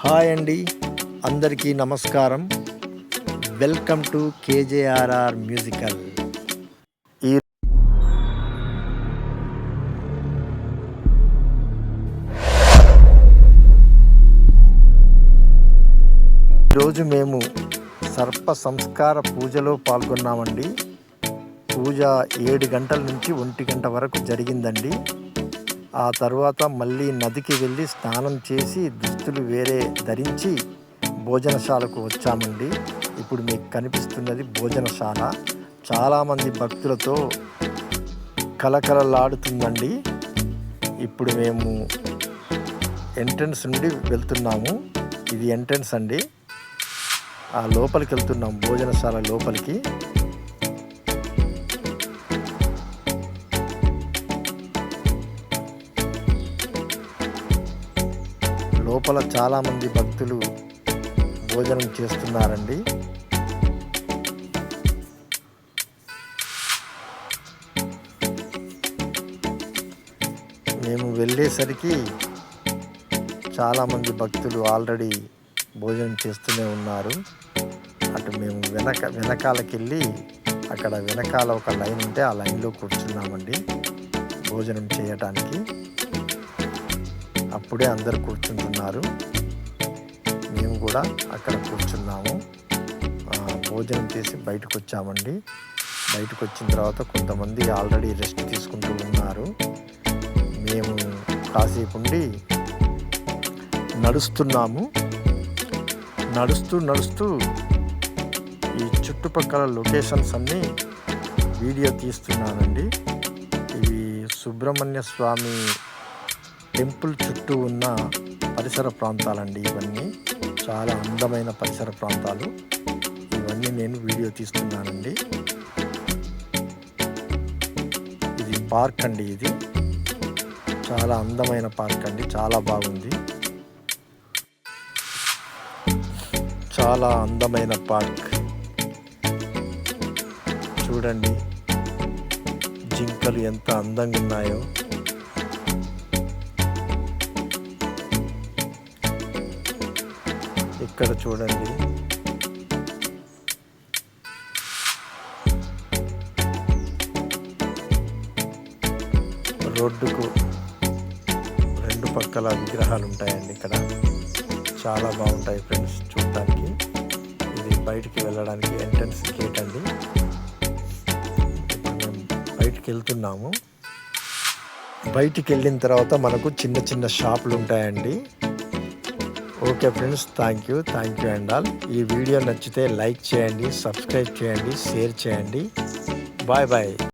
Hi అండి, అందరికీ నమస్కారం. Welcome to కేజేఆర్ఆర్ musical. ఈరోజు మేము సర్ప సంస్కార పూజలో పాల్గొన్నామండి. పూజ 7 గంటల నుంచి 1 గంట వరకు జరిగిందండి. ఆ తర్వాత మళ్ళీ నదికి వెళ్ళి స్నానం చేసి దుస్తులు వేరే ధరించి భోజనశాలకు వచ్చామండి. ఇప్పుడు మీకు కనిపిస్తున్నది భోజనశాల. చాలామంది భక్తులతో కలకలలాడుతుందండి. ఇప్పుడు మేము ఎంట్రన్స్ నుండి వెళ్తున్నాము. ఇది ఎంట్రన్స్ అండి. ఆ లోపలికి వెళ్తున్నాం, భోజనశాల లోపలికి. లోపల చాలామంది భక్తులు భోజనం చేస్తున్నారండి. మేము వెళ్ళేసరికి చాలామంది భక్తులు ఆల్రెడీ భోజనం చేస్తూనే ఉన్నారు. అటు మేము వెనకాలకి వెళ్ళి అక్కడ వెనకాల ఒక లైన్ ఉంటే ఆ లైన్లో కూర్చున్నామండి భోజనం చేయటానికి. అప్పుడే అందరు కూర్చుంటున్నారు, మేము కూడా అక్కడ కూర్చున్నాము. భోజనం చేసి బయటకు వచ్చామండి. బయటకు వచ్చిన తర్వాత కొంతమంది ఆల్రెడీ రెస్ట్ తీసుకుంటూ ఉన్నారు. మేము కాసేపు ఉండి నడుస్తున్నాము. నడుస్తూ ఈ చుట్టుపక్కల లొకేషన్స్ అన్నీ వీడియో తీస్తున్నానండి. ఇవి సుబ్రహ్మణ్య స్వామి టెంపుల్ చుట్టూ ఉన్న పరిసర ప్రాంతాలండి. ఇవన్నీ చాలా అందమైన పరిసర ప్రాంతాలు. ఇవన్నీ నేను వీడియో తీస్తున్నానండి. ఇది పార్క్ అండి. ఇది చాలా అందమైన పార్క్ అండి. చాలా బాగుంది. చాలా అందమైన పార్క్. చూడండి జింకలు ఎంత అందంగా ఉన్నాయో. ఇక్కడ చూడండి రోడ్డుకు 2 పక్కల విగ్రహాలు ఉంటాయండి. ఇక్కడ చాలా బాగుంటాయి ఫ్రెండ్స్ చూడటానికి. ఇది బయటికి వెళ్ళడానికి ఎంట్రన్స్ గేట్ అండి. ఇప్పుడు మేము బయటికి వెళ్తున్నాము. బయటికి వెళ్ళిన తర్వాత మనకు చిన్న చిన్న షాపులు ఉంటాయండి. Okay friends, thank you and all. ఈ వీడియో నచ్చితే లైక్ చేయండి, సబ్స్క్రైబ్ చేయండి, షేర్ చేయండి. బాయ్.